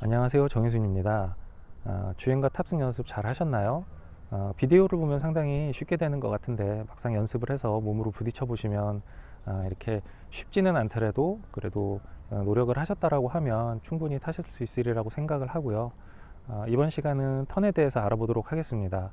안녕하세요, 정혜순입니다. 주행과 탑승 연습 잘 하셨나요? 비디오를 보면 상당히 쉽게 되는 것 같은데 막상 연습을 해서 몸으로 부딪혀 보시면 이렇게 쉽지는 않더라도 그래도 노력을 하셨다라고 하면 충분히 타실 수 있으리라고 생각을 하고요. 이번 시간은 턴에 대해서 알아보도록 하겠습니다.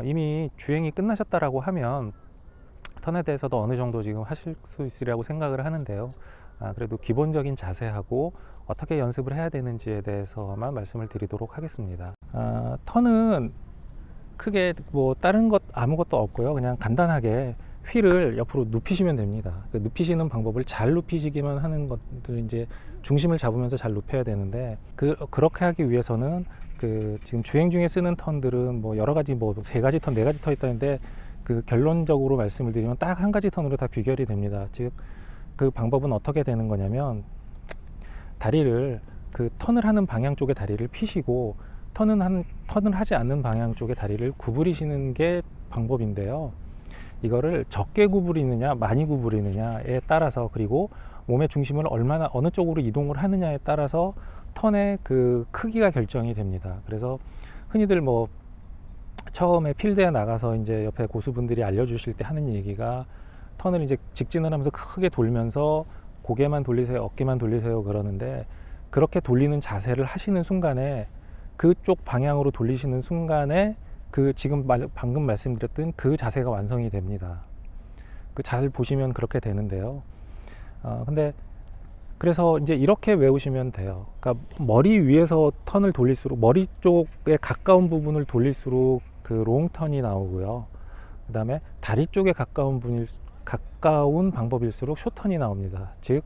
이미 주행이 끝나셨다라고 하면 턴에 대해서도 어느 정도 지금 하실 수 있으리라고 생각을 하는데요. 그래도 기본적인 자세하고 어떻게 연습을 해야 되는지에 대해서만 말씀을 드리도록 하겠습니다. 턴은 크게 뭐 다른 것 아무것도 없고요. 그냥 간단하게 휠을 옆으로 눕히시면 됩니다. 그 눕히시는 방법을 잘 눕히시기만 하는 것들, 이제 중심을 잡으면서 잘 눕혀야 되는데 그렇게 하기 위해서는 지금 주행 중에 쓰는 턴들은 뭐 여러 가지, 뭐 세 가지 턴, 네 가지 턴 있다는데 결론적으로 말씀을 드리면 딱 한 가지 턴으로 다 귀결이 됩니다. 즉 그 방법은 어떻게 되는 거냐면, 다리를 턴을 하는 방향 쪽에 다리를 피시고 턴을 하지 않는 방향 쪽에 다리를 구부리시는 게 방법인데요. 이거를 적게 구부리느냐 많이 구부리느냐에 따라서, 그리고 몸의 중심을 어느 쪽으로 이동을 하느냐에 따라서 턴의 크기가 결정이 됩니다. 그래서 흔히들 뭐 처음에 필드에 나가서 이제 옆에 고수분들이 알려주실 때 하는 얘기가, 턴을 이제 직진을 하면서 크게 돌면서 고개만 돌리세요, 어깨만 돌리세요 그러는데, 그렇게 돌리는 자세를 하시는 순간에, 그쪽 방향으로 돌리시는 순간에 방금 말씀드렸던 그 자세가 완성이 됩니다. 잘 보시면 그렇게 되는데요. 근데 그래서 이제 이렇게 외우시면 돼요. 그러니까 머리 위에서 턴을 돌릴수록, 머리 쪽에 가까운 부분을 돌릴수록 롱턴이 나오고요. 그 다음에 다리 쪽에 가까운 방법일수록 숏턴이 나옵니다. 즉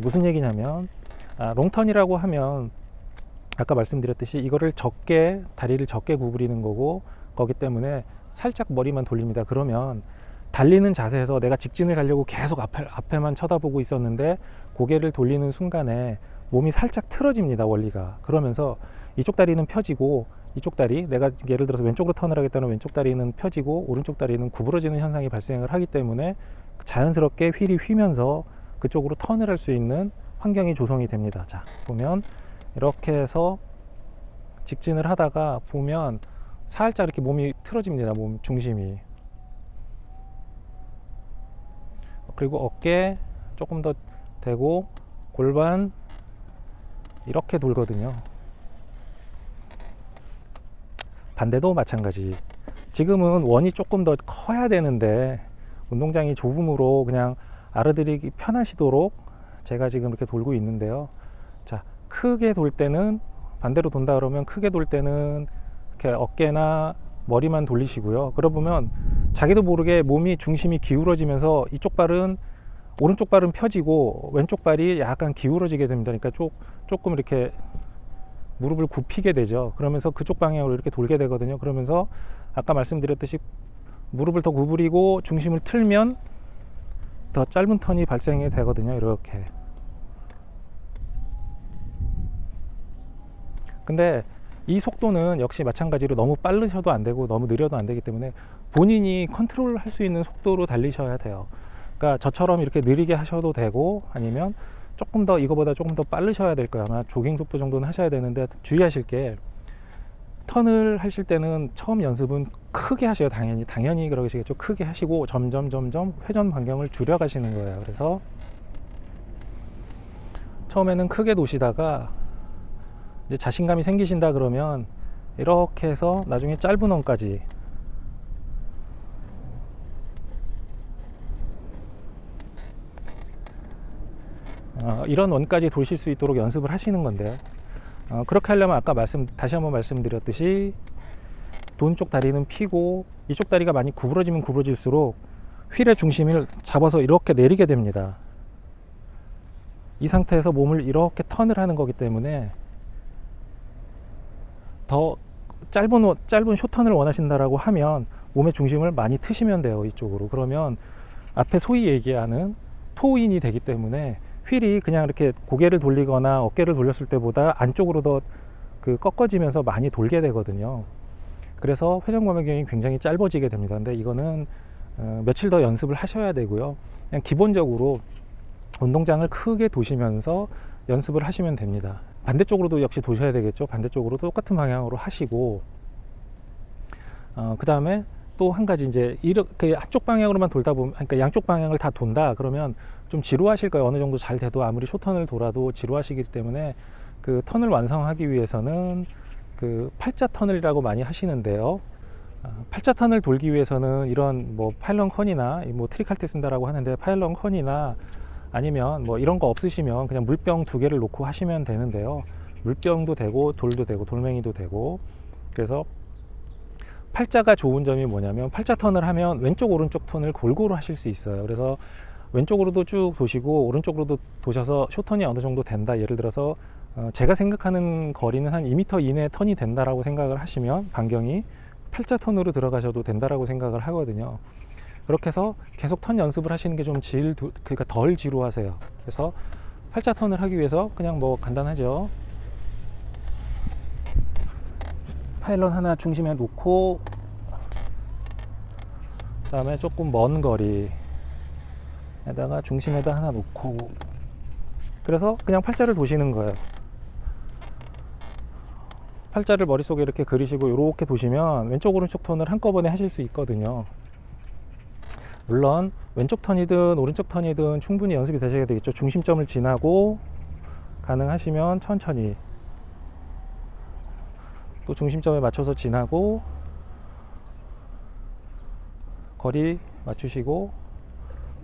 무슨 얘기냐면, 롱턴이라고 하면 아까 말씀드렸듯이 이거를 다리를 적게 구부리는 거고, 거기 때문에 살짝 머리만 돌립니다. 그러면 달리는 자세에서 내가 직진을 가려고 계속 앞에만 쳐다보고 있었는데 고개를 돌리는 순간에 몸이 살짝 틀어집니다, 원리가. 그러면서 이쪽 다리는 펴지고, 이쪽 다리, 내가 예를 들어서 왼쪽으로 턴을 하겠다는 왼쪽 다리는 펴지고 오른쪽 다리는 구부러지는 현상이 발생을 하기 때문에 자연스럽게 휠이 휘면서 그쪽으로 턴을 할 수 있는 환경이 조성이 됩니다. 자, 보면 이렇게 해서 직진을 하다가 보면 살짝 이렇게 몸이 틀어집니다. 몸 중심이. 그리고 어깨 조금 더 대고 골반 이렇게 돌거든요. 반대도 마찬가지. 지금은 원이 조금 더 커야 되는데 운동장이 좁음으로 그냥 알아들이기 편하시도록 제가 지금 이렇게 돌고 있는데요. 자, 크게 돌 때는, 반대로 돈다 그러면 크게 돌 때는 이렇게 어깨나 머리만 돌리시고요. 그러보면 자기도 모르게 몸이 중심이 기울어지면서 오른쪽 발은 펴지고 왼쪽 발이 약간 기울어지게 됩니다. 그러니까 조금 이렇게 무릎을 굽히게 되죠. 그러면서 그쪽 방향으로 이렇게 돌게 되거든요. 그러면서 아까 말씀드렸듯이 무릎을 더 구부리고 중심을 틀면 더 짧은 턴이 발생이 되거든요. 이렇게. 근데 이 속도는 역시 마찬가지로 너무 빠르셔도 안 되고 너무 느려도 안 되기 때문에 본인이 컨트롤 할 수 있는 속도로 달리셔야 돼요. 그러니까 저처럼 이렇게 느리게 하셔도 되고, 아니면 이거보다 조금 더 빠르셔야 될 거예요. 아마 조깅 속도 정도는 하셔야 되는데, 주의하실 게, 턴을 하실 때는 처음 연습은 크게 하셔요. 당연히 그러시겠죠. 크게 하시고 점점 회전 반경을 줄여 가시는 거예요. 그래서 처음에는 크게 도시다가 이제 자신감이 생기신다 그러면 이렇게 해서 나중에 짧은 원까지, 이런 원까지 도실 수 있도록 연습을 하시는 건데요. 그렇게 하려면 아까 다시 한번 말씀드렸듯이 돈 쪽 다리는 피고, 이쪽 다리가 많이 구부러지면 구부러질수록 휠의 중심을 잡아서 이렇게 내리게 됩니다. 이 상태에서 몸을 이렇게 턴을 하는 거기 때문에, 더 짧은 숏턴을 원하신다라고 하면 몸의 중심을 많이 트시면 돼요, 이쪽으로. 그러면 앞에 소위 얘기하는 토우인이 되기 때문에 휠이 그냥 이렇게 고개를 돌리거나 어깨를 돌렸을 때보다 안쪽으로 더 꺾어지면서 많이 돌게 되거든요. 그래서 회전 반경이 굉장히 짧아지게 됩니다. 근데 이거는 며칠 더 연습을 하셔야 되고요. 그냥 기본적으로 운동장을 크게 도시면서 연습을 하시면 됩니다. 반대쪽으로도 역시 도셔야 되겠죠. 반대쪽으로 똑같은 방향으로 하시고, 그 다음에 또 한 가지, 이제 이렇게 한쪽 방향으로만 돌다 보면, 그러니까 양쪽 방향을 다 돈다 그러면 좀 지루하실 거예요. 어느 정도 잘 돼도 아무리 쇼턴을 돌아도 지루하시기 때문에 그 턴을 완성하기 위해서는 그 팔자 턴을이라고 많이 하시는데요. 팔자 턴을 돌기 위해서는 이런 뭐 파일런 컨이나 뭐 트릭할 때 쓴다라고 하는데, 파일런 컨이나 아니면 뭐 이런 거 없으시면 그냥 물병 2개를 놓고 하시면 되는데요. 물병도 되고 돌도 되고 돌멩이도 되고. 그래서 팔자가 좋은 점이 뭐냐면, 팔자 턴을 하면 왼쪽 오른쪽 턴을 골고루 하실 수 있어요. 그래서 왼쪽으로도 쭉 도시고 오른쪽으로도 도셔서 쇼턴이 어느 정도 된다, 예를 들어서 제가 생각하는 거리는 한 2m 이내 턴이 된다라고 생각을 하시면, 반경이 팔자 턴으로 들어가셔도 된다라고 생각을 하거든요. 그렇게 해서 계속 턴 연습을 하시는 게 좀 그러니까 덜 지루하세요. 그래서 팔자 턴을 하기 위해서 그냥 뭐 간단하죠. 파일런 하나 중심에 놓고, 그 다음에 조금 먼 거리에다가 중심에다 하나 놓고, 그래서 그냥 팔자를 도시는 거예요. 팔자를 머릿속에 이렇게 그리시고 이렇게 도시면 왼쪽 오른쪽 턴을 한꺼번에 하실 수 있거든요. 물론 왼쪽 턴이든 오른쪽 턴이든 충분히 연습이 되셔야 되겠죠. 중심점을 지나고, 가능하시면 천천히 또 중심점에 맞춰서 지나고, 거리 맞추시고,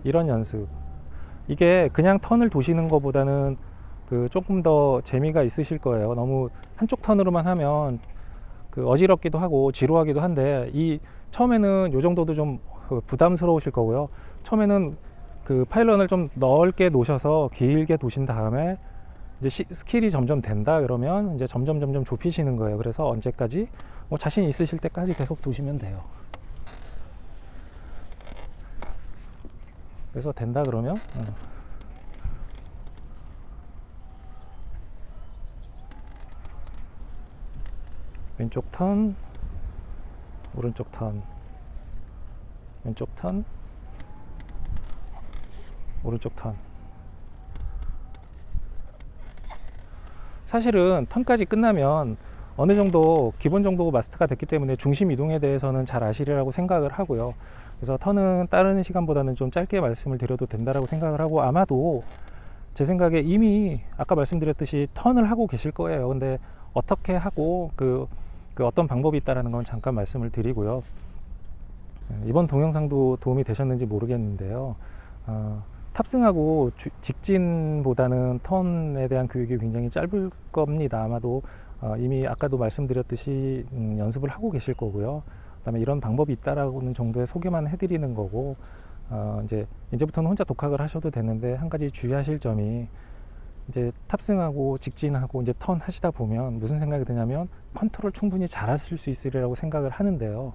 이런 연습. 이게 그냥 턴을 도시는 것보다는 그 조금 더 재미가 있으실 거예요. 너무 한쪽 턴으로만 하면 그 어지럽기도 하고 지루하기도 한데, 이 처음에는 요 정도도 좀 부담스러우실 거고요. 처음에는 그 파일런을 좀 넓게 놓으셔서 길게 도신 다음에 이제 스킬이 점점 된다 그러면 이제 점점 좁히시는 거예요. 그래서 언제까지 뭐 자신 있으실 때까지 계속 도시면 돼요. 그래서 된다 그러면 왼쪽 턴, 오른쪽 턴, 왼쪽 턴, 오른쪽 턴. 사실은 턴까지 끝나면 어느 정도 기본 정도 마스터가 됐기 때문에 중심 이동에 대해서는 잘 아시리라고 생각을 하고요. 그래서 턴은 다른 시간보다는 좀 짧게 말씀을 드려도 된다라고 생각을 하고, 아마도 제 생각에 이미 아까 말씀드렸듯이 턴을 하고 계실 거예요. 근데 어떻게 하고 그 어떤 방법이 있다라는 건 잠깐 말씀을 드리고요. 이번 동영상도 도움이 되셨는지 모르겠는데요. 탑승하고 직진보다는 턴에 대한 교육이 굉장히 짧을 겁니다. 아마도 이미 아까도 말씀드렸듯이 연습을 하고 계실 거고요. 그다음에 이런 방법이 있다라는 정도의 소개만 해드리는 거고, 이제부터는 혼자 독학을 하셔도 되는데, 한 가지 주의하실 점이, 이제 탑승하고 직진하고 이제 턴 하시다 보면 무슨 생각이 드냐면, 컨트롤 충분히 잘 하실 수 있으리라고 생각을 하는데요.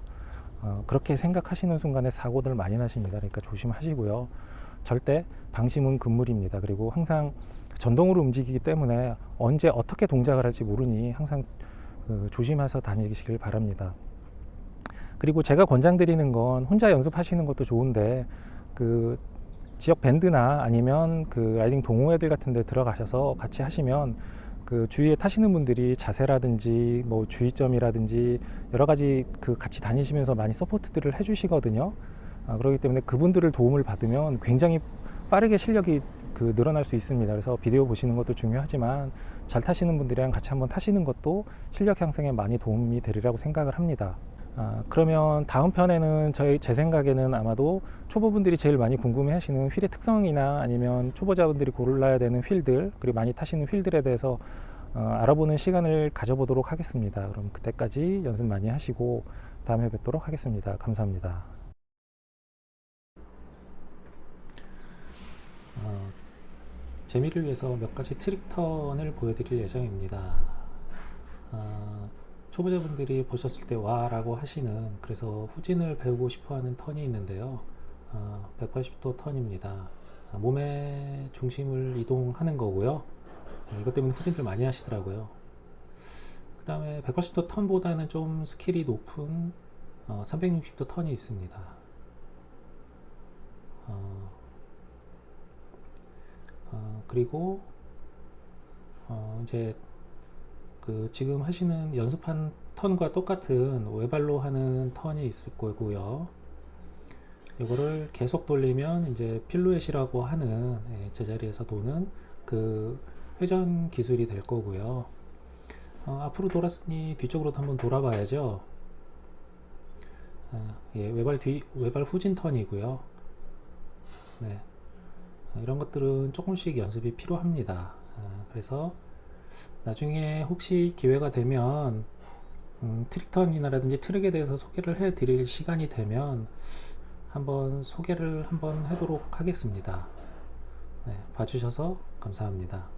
그렇게 생각하시는 순간에 사고들 많이 나십니다. 그러니까 조심하시고요. 절대 방심은 금물입니다. 그리고 항상 전동으로 움직이기 때문에 언제 어떻게 동작을 할지 모르니 항상 조심해서 다니시길 바랍니다. 그리고 제가 권장드리는 건, 혼자 연습하시는 것도 좋은데 그 지역 밴드나 아니면 그 라이딩 동호회들 같은 데 들어가셔서 같이 하시면 그 주위에 타시는 분들이 자세라든지 뭐 주의점이라든지 여러 가지 그 같이 다니시면서 많이 서포트들을 해주시거든요. 그렇기 때문에 그분들을 도움을 받으면 굉장히 빠르게 실력이 늘어날 수 있습니다. 그래서 비디오 보시는 것도 중요하지만, 잘 타시는 분들이랑 같이 한번 타시는 것도 실력 향상에 많이 도움이 되리라고 생각을 합니다. 그러면 다음 편에는 제 생각에는 아마도 초보분들이 제일 많이 궁금해 하시는 휠의 특성이나 아니면 초보자분들이 골라야 되는 휠들, 그리고 많이 타시는 휠들에 대해서 알아보는 시간을 가져보도록 하겠습니다. 그럼 그때까지 연습 많이 하시고 다음에 뵙도록 하겠습니다. 감사합니다. 재미를 위해서 몇 가지 트릭 턴을 보여드릴 예정입니다. 초보자분들이 보셨을 때 와 라고 하시는, 그래서 후진을 배우고 싶어 하는 턴이 있는데요. 180도 턴입니다. 몸의 중심을 이동하는 거고요. 이것 때문에 후진들 많이 하시더라고요. 그 다음에 180도 턴보다는 좀 스킬이 높은 360도 턴이 있습니다. 그리고 이제 그 지금 하시는 연습한 턴과 똑같은 외발로 하는 턴이 있을 거고요. 이거를 계속 돌리면 이제 필루엣이라고 하는 제자리에서 도는 그 회전 기술이 될 거고요. 앞으로 돌았으니 뒤쪽으로 한번 돌아봐야죠. 예, 외발 후진 턴이고요. 네, 이런 것들은 조금씩 연습이 필요합니다. 그래서 나중에 혹시 기회가 되면 트릭턴이라든지 트릭에 대해서 소개를 해 드릴 시간이 되면 한번 소개를 한번 하도록 하겠습니다. 네, 봐주셔서 감사합니다.